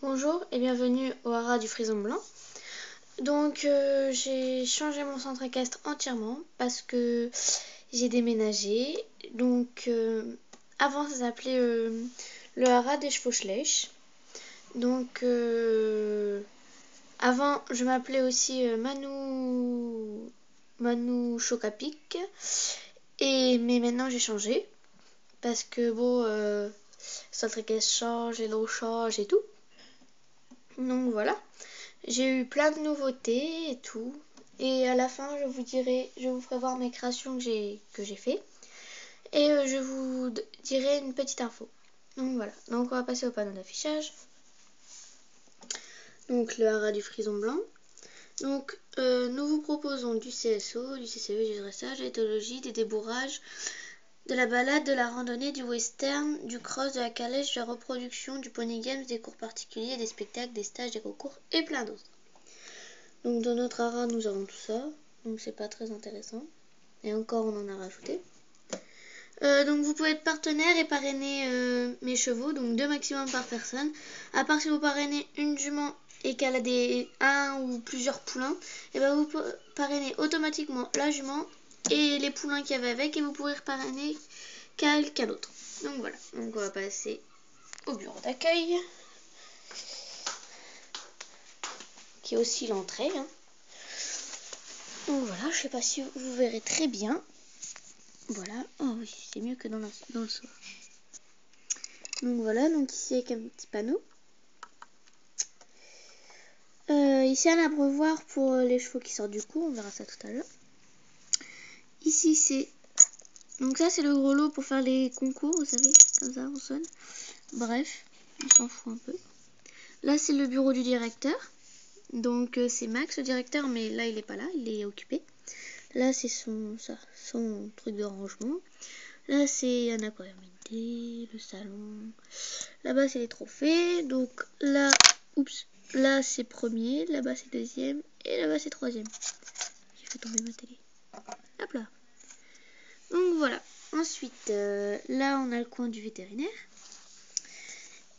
Bonjour et bienvenue au haras du frison blanc. Donc j'ai changé mon centre équestre entièrement parce que j'ai déménagé. Donc avant ça s'appelait le haras des chevaux Schleich. Donc avant je m'appelais aussi Manu Chocapic. Mais maintenant j'ai changé parce que bon centre équestre change et l'eau change et tout. Donc voilà. J'ai eu plein de nouveautés et tout. Et à la fin, je vous ferai voir mes créations que j'ai fait. Et je vous dirai une petite info. Donc voilà. Donc on va passer au panneau d'affichage. Donc le haras du frison blanc. Donc nous vous proposons du CSO, du CCE, du dressage, de l'éthologie, des débourrages, de la balade, de la randonnée, du western, du cross, de la calèche, de la reproduction, du pony games, des cours particuliers, des spectacles, des stages, des concours et plein d'autres. Donc dans notre haras, nous avons tout ça. Donc c'est pas très intéressant. Et encore, on en a rajouté. Donc vous pouvez être partenaire et parrainer mes chevaux. Donc 2 maximum par personne. À part si vous parrainez une jument et qu'elle a un ou plusieurs poulains, et ben vous parrainez automatiquement la jument et les poulains qu'il y avait avec. Et vous pourrez parrainer quelqu'un d'autre. Donc voilà. Donc on va passer au bureau d'accueil. Qui est aussi l'entrée. Donc voilà, je sais pas si vous verrez très bien. Voilà, oh oui, c'est mieux que dans le soir. Donc voilà, donc ici avec un petit panneau. Ici un abreuvoir pour les chevaux qui sortent du cours, on verra ça tout à l'heure. Ici c'est... Donc ça c'est le gros lot pour faire les concours, vous savez, comme ça on sonne. Bref, on s'en fout un peu. Là c'est le bureau du directeur. Donc c'est Max le directeur, mais là il est pas là, il est occupé. Là c'est son truc de rangement. Là c'est un aquarium idée, le salon. Là-bas c'est les trophées. Donc là, là c'est premier, là-bas c'est deuxième et là-bas c'est troisième. J'ai fait tomber ma télé. Hop là. Donc voilà. Ensuite, là on a le coin du vétérinaire.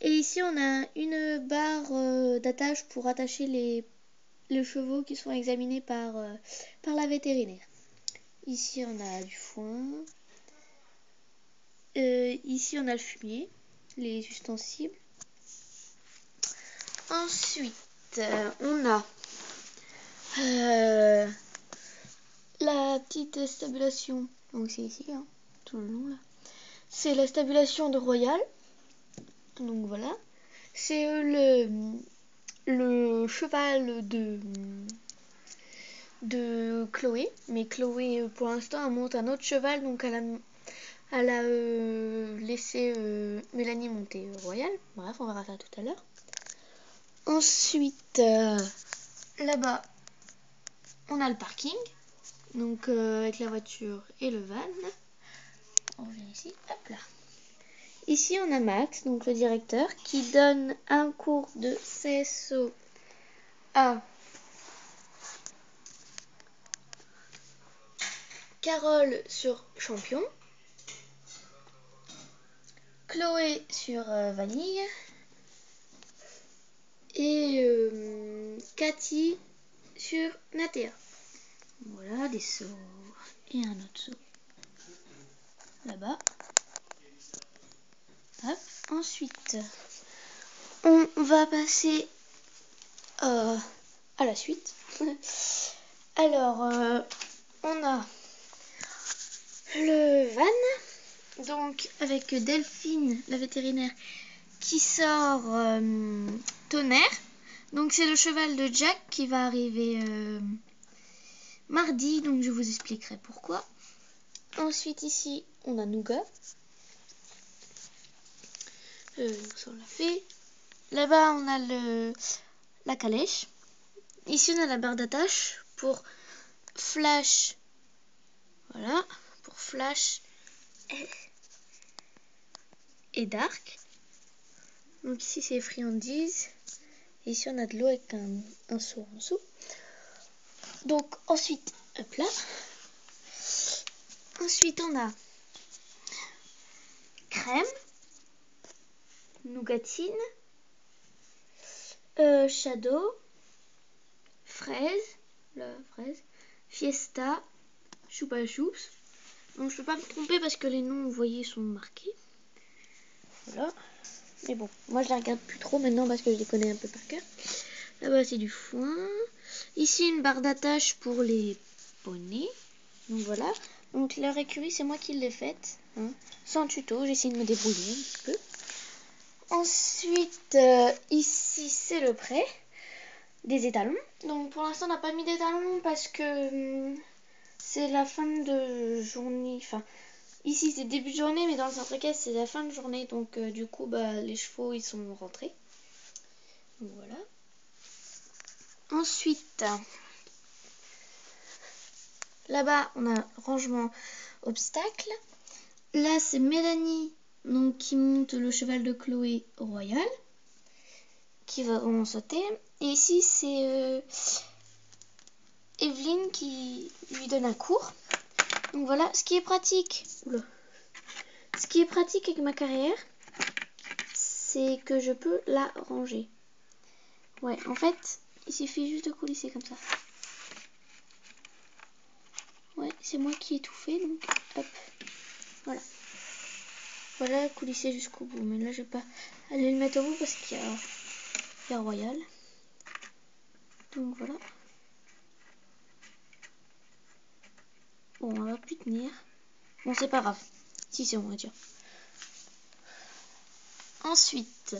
Et ici on a une barre d'attache pour attacher les chevaux qui sont examinés par la vétérinaire. Ici on a du foin. Ici on a le fumier, les ustensiles. Ensuite on a la petite stabulation. Donc c'est ici, tout le long là. C'est la stabulation de Royal. Donc voilà. C'est le cheval de Chloé. Mais Chloé pour l'instant elle monte un autre cheval. Donc elle a laissé Mélanie monter Royal. Bref, on verra ça tout à l'heure. Ensuite, là-bas, on a le parking. Donc avec la voiture et le van. On vient ici, hop là. Ici on a Max, donc le directeur, qui donne un cours de CSO à Carole sur Champion, Chloé sur Vanille et Cathy sur Natea. Voilà, des seaux et un autre seau là-bas. Hop. Ensuite, on va passer à la suite. Alors, on a le van, donc avec Delphine, la vétérinaire, qui sort Tonnerre. Donc c'est le cheval de Jack qui va arriver mardi, donc je vous expliquerai pourquoi. Ensuite ici, on a Nougat. Ça on l'a fait. Là-bas, on a la calèche. Ici, on a la barre d'attache pour Flash. Voilà, pour Flash et Dark. Donc ici, c'est friandises. Et ici, on a de l'eau avec un seau en dessous. Donc ensuite, hop là. Ensuite, on a crème, nougatine, Shadow, Fraise, la fraise, Fiesta, Choupa Choups. Donc je peux pas me tromper parce que les noms, vous voyez, sont marqués. Voilà. Mais bon, moi je les regarde plus trop maintenant parce que je les connais un peu par cœur. Là-bas c'est du foin. Ici une barre d'attache pour les poneys. Donc voilà. Donc leur écurie c'est moi qui l'ai faite. Hein. Sans tuto, j'ai essayé de me débrouiller un petit peu. Ensuite, ici c'est le prêt. Des étalons. Donc pour l'instant on n'a pas mis d'étalons parce que c'est la fin de journée. Enfin, ici c'est début de journée, mais dans le centre équestre c'est la fin de journée. Donc du coup les chevaux ils sont rentrés. Donc voilà. Ensuite, là-bas on a rangement obstacle. Là c'est Mélanie donc, qui monte le cheval de Chloé Royal. Qui va vraiment sauter. Et ici c'est Evelyne qui lui donne un cours. Donc voilà, ce qui est pratique. Oula. Ce qui est pratique avec ma carrière, c'est que je peux la ranger. Ouais, en fait, il suffit juste de coulisser comme ça. Ouais, c'est moi qui ai tout fait, donc hop, voilà. Voilà, coulisser jusqu'au bout. Mais là, je vais pas aller le mettre au bout parce qu'il y a Royal. Donc voilà. Bon, on va plus tenir. Bon, c'est pas grave. Si, c'est bon, on va dire. Ensuite,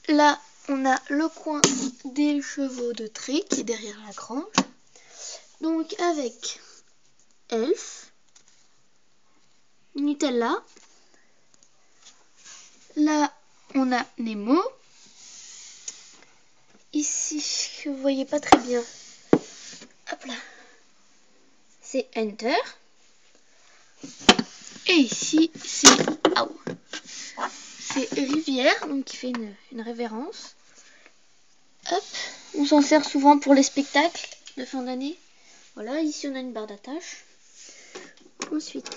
là, on a le coin des chevaux de trait qui est derrière la grange. Donc, avec Elf, Nutella. Là, on a Nemo. Ici, vous voyez pas très bien. Hop là. C'est Enter. Et ici, c'est c'est Rivière, donc qui fait une révérence. Hop. On s'en sert souvent pour les spectacles de fin d'année. Voilà, ici on a une barre d'attache. Ensuite,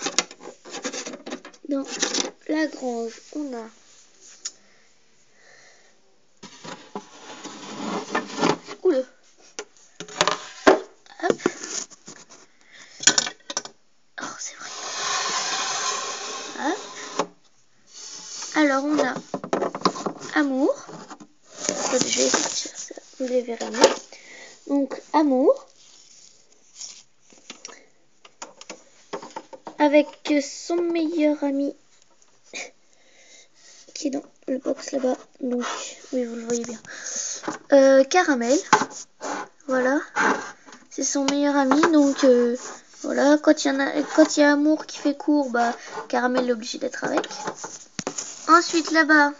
dans la grange, on a oula. Hop. Oh, c'est vrai. Hop. Alors on a Amour. Je vais sortir ça, vous les verrez mieux. Donc Amour. Avec son meilleur ami qui est dans le box là-bas. Donc, oui, vous le voyez bien. Caramel. Voilà. C'est son meilleur ami. Donc, voilà. Quand il y a Amour qui fait court, bah, Caramel est obligé d'être avec. Ensuite, là-bas,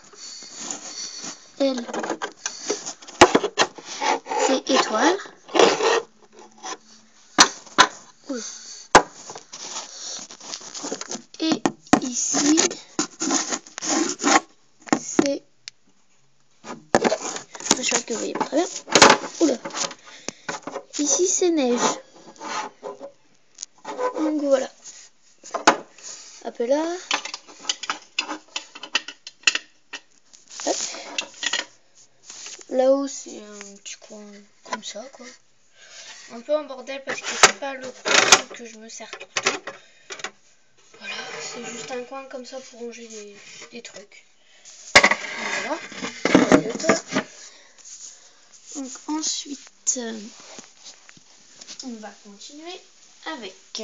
elle, c'est Étoile. Oula. Et ici, c'est un cheval que vous voyez pas très bien. Oula. Ici, c'est Neige. Donc voilà. Hop là. Hop. Là-haut, c'est un petit coin comme ça, quoi. Un peu en bordel parce que c'est pas le coin que je me sers tout le temps. Voilà, c'est juste un coin comme ça pour ranger des trucs. Voilà. Donc ensuite, on va continuer avec...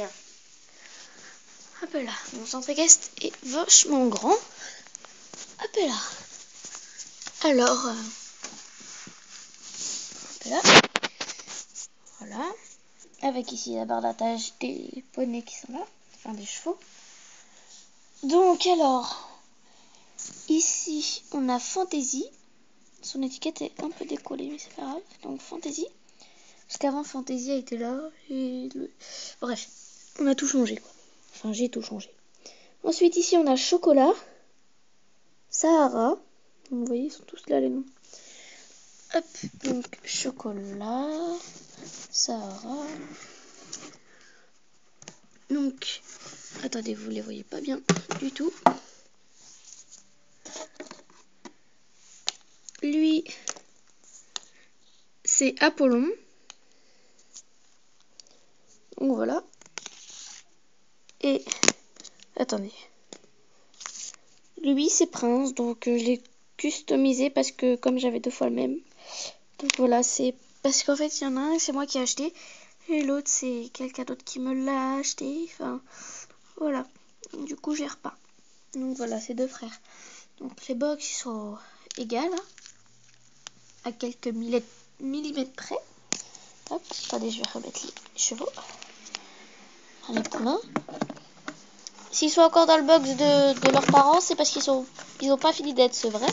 Hop là, mon centre équestre est vachement grand. Hop là. Alors, hop là. Voilà. Avec ici la barre d'attache des poneys qui sont là. Enfin, des chevaux. Donc alors, ici, on a Fantasy. Son étiquette est un peu décollée, mais c'est pas grave. Donc Fantasy. Parce qu'avant, Fantasy a été là. Bref, on a tout changé, quoi. Enfin, j'ai tout changé. Ensuite, ici, on a Chocolat. Sahara. Vous voyez, ils sont tous là, les noms. Hop, donc Chocolat. Sahara. Donc, attendez, vous les voyez pas bien du tout. Lui, c'est Apollon. Donc voilà. Et attendez. Lui c'est Prince, donc je l'ai customisé parce que comme j'avais 2 fois le même. Donc voilà, c'est parce qu'en fait il y en a un, c'est moi qui ai acheté. Et l'autre c'est quelqu'un d'autre qui me l'a acheté. Enfin voilà. Du coup j'ai repas. Donc voilà, c'est 2 frères. Donc les box ils sont égales. Hein, à quelques millimètres près. Hop, attendez, je vais remettre les chevaux. Les poulains. S'ils sont encore dans le box de leurs parents, c'est parce ils ont pas fini d'être sevrés.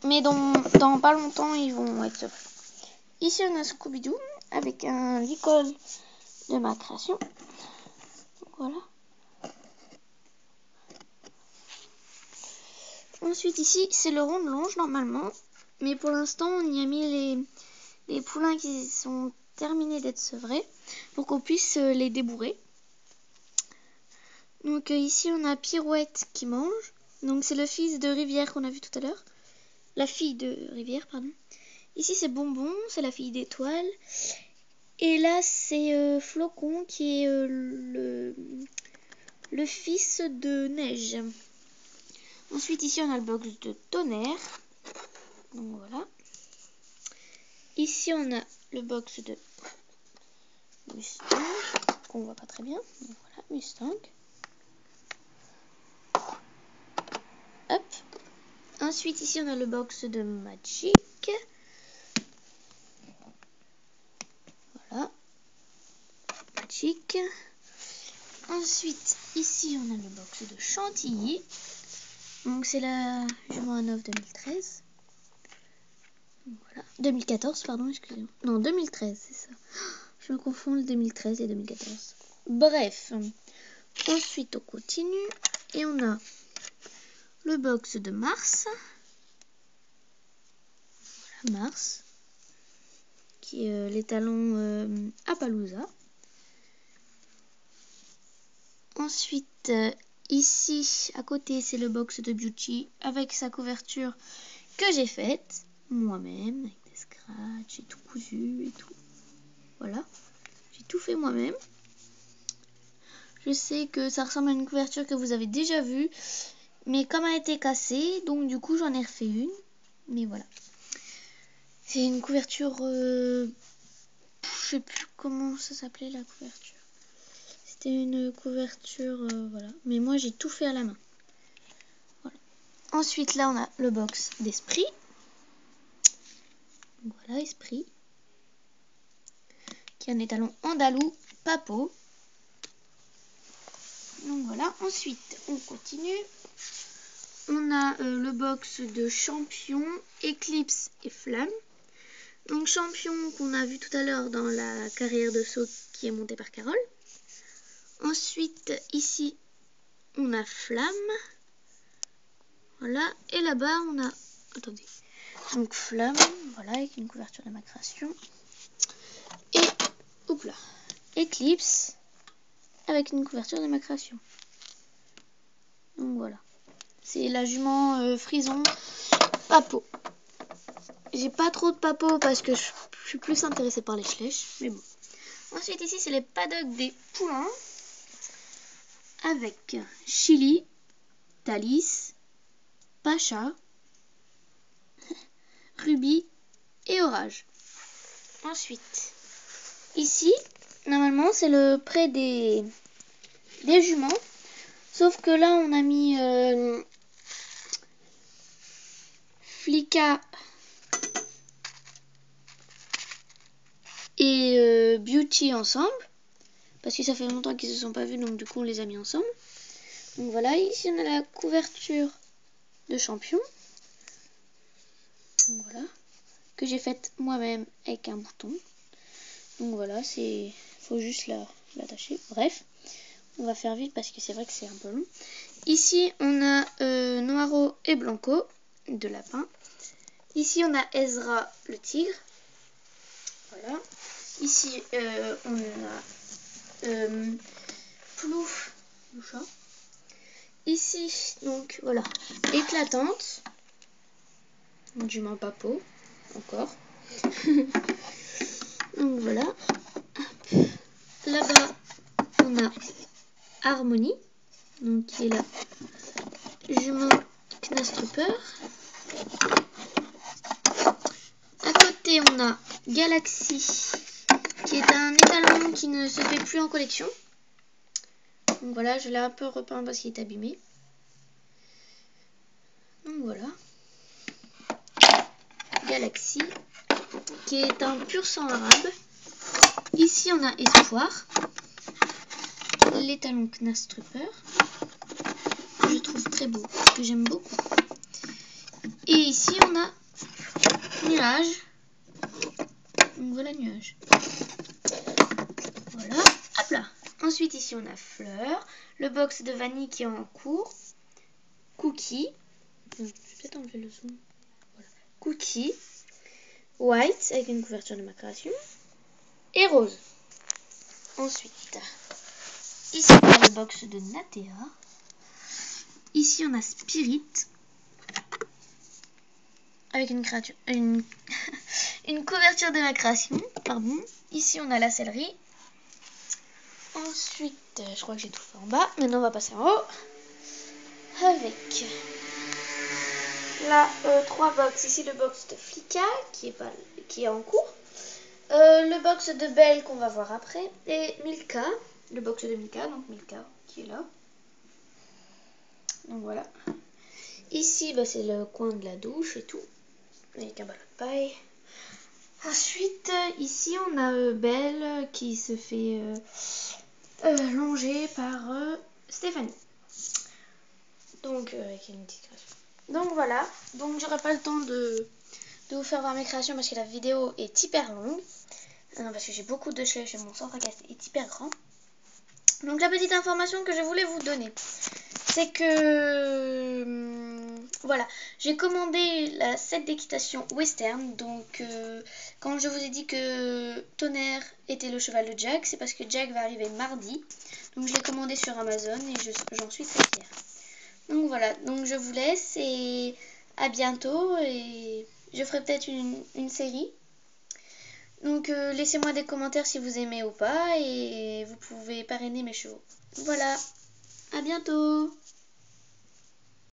Mais dans pas longtemps, ils vont être sevrés. Ici, on a Scooby-Doo avec un licol de ma création. Voilà. Ensuite, ici, c'est le rond de longe normalement. Mais pour l'instant, on y a mis les poulains qui sont terminés d'être sevrés pour qu'on puisse les débourrer. Donc ici, on a Pirouette qui mange. Donc c'est le fils de Rivière qu'on a vu tout à l'heure. La fille de Rivière, pardon. Ici, c'est Bonbon, c'est la fille d'Étoile. Et là, c'est Flocon qui est le fils de Neige. Ensuite, ici, on a le box de Tonnerre. Donc voilà. Ici, on a le box de Mustang, qu'on voit pas très bien. Donc voilà, Mustang. Hop. Ensuite, ici, on a le box de Magic. Voilà. Magic. Ensuite, ici, on a le box de Chantilly. Donc, c'est la jument à 9 2013. Voilà. 2014, pardon, excusez-moi. Non, 2013, c'est ça. Je me confonds le 2013 et 2014. Bref. Ensuite, on continue. Et on a le box de Mars. Voilà, Mars. Qui est les talons Appaloosa. Ensuite, ici, à côté, c'est le box de Beauty avec sa couverture que j'ai faite moi-même, avec des scratchs, j'ai tout cousu et tout. Voilà, j'ai tout fait moi-même. Je sais que ça ressemble à une couverture que vous avez déjà vue, mais comme elle a été cassée, donc du coup, j'en ai refait une. Mais voilà. C'est une couverture... je sais plus comment ça s'appelait la couverture. C'était une couverture... voilà. Mais moi, j'ai tout fait à la main. Voilà. Ensuite, là, on a le box d'Esprit. Voilà, Esprit. Qui a un étalon andalou, Papo. Donc voilà. Ensuite, on continue. On a le box de Champion, Éclipse et Flamme. Donc Champion qu'on a vu tout à l'heure dans la carrière de saut qui est montée par Carole. Ensuite, ici, on a Flamme. Voilà. Et là-bas, on a... Attendez. Donc Flamme, voilà, avec une couverture de ma création. Et, hop là, Éclipse, avec une couverture de ma création. Donc voilà. C'est la jument frison Papo. J'ai pas trop de Papo parce que je suis plus intéressée par les flèches. Mais bon. Ensuite ici c'est les paddocks des poulains. Avec Chili, Thalys, Pacha, Ruby et Orage. Ensuite, ici, normalement c'est le pré des juments. Sauf que là on a mis Flicka et Beauty ensemble. Parce que ça fait longtemps qu'ils se sont pas vus, donc du coup on les a mis ensemble. Donc voilà, ici on a la couverture de Champion. Donc voilà. Que j'ai faite moi-même avec un bouton. Donc voilà, faut juste l'attacher. Bref, on va faire vite parce que c'est vrai que c'est un peu long. Ici on a Noiro et Blanco, de lapin. Ici on a Ezra le tigre. Voilà. Ici on a Plouf le chat. Ici donc voilà, éclatante. Du Papo encore. Donc voilà. Là-bas, on a Harmony, donc qui est la jument Knastruper. À côté, on a Galaxy, qui est un étalon qui ne se fait plus en collection. Donc voilà, je l'ai un peu repeint parce qu'il est abîmé. Donc voilà. Galaxy, qui est un pur sang arabe. Ici, on a Espoir, l'étalon Knastruper, que je trouve très beau, que j'aime beaucoup. Et ici, on a Nuage. Donc voilà Nuage. Voilà, hop là. Ensuite, ici, on a Fleur, le box de Vanille qui est en cours, Cookie, je vais peut-être enlever le zoom. Voilà. Cookie, White, avec une couverture de ma création, et Rose. Ensuite, ici, on a le box de Natea. Ici, on a Spirit, avec une créature, une couverture de ma création, pardon. Ici, on a la céleri. Ensuite, je crois que j'ai tout fait en bas. Maintenant, on va passer en haut. Avec la 3 box. Ici, le box de Flicka, qui est en cours. Le box de Belle, qu'on va voir après. Et Milka, le box de Milka, donc Milka, qui est là. Donc voilà. Ici, bah, c'est le coin de la douche et tout. Avec un ballon de paille. Ensuite, ici, on a Belle qui se fait longer par Stéphanie. Donc, avec une petite création. Donc voilà. Donc, j'aurai pas le temps de vous faire voir mes créations parce que la vidéo est hyper longue. Parce que j'ai beaucoup de slush et mon centre à caster est hyper grand. Donc, la petite information que je voulais vous donner, c'est que voilà, j'ai commandé la set d'équitation western. Donc quand je vous ai dit que Tonnerre était le cheval de Jack, c'est parce que Jack va arriver mardi. Donc je l'ai commandé sur Amazon et j'en suis très fière. Donc voilà, donc je vous laisse et à bientôt, et je ferai peut-être une série. Donc laissez-moi des commentaires si vous aimez ou pas, et vous pouvez parrainer mes chevaux. Voilà, à bientôt.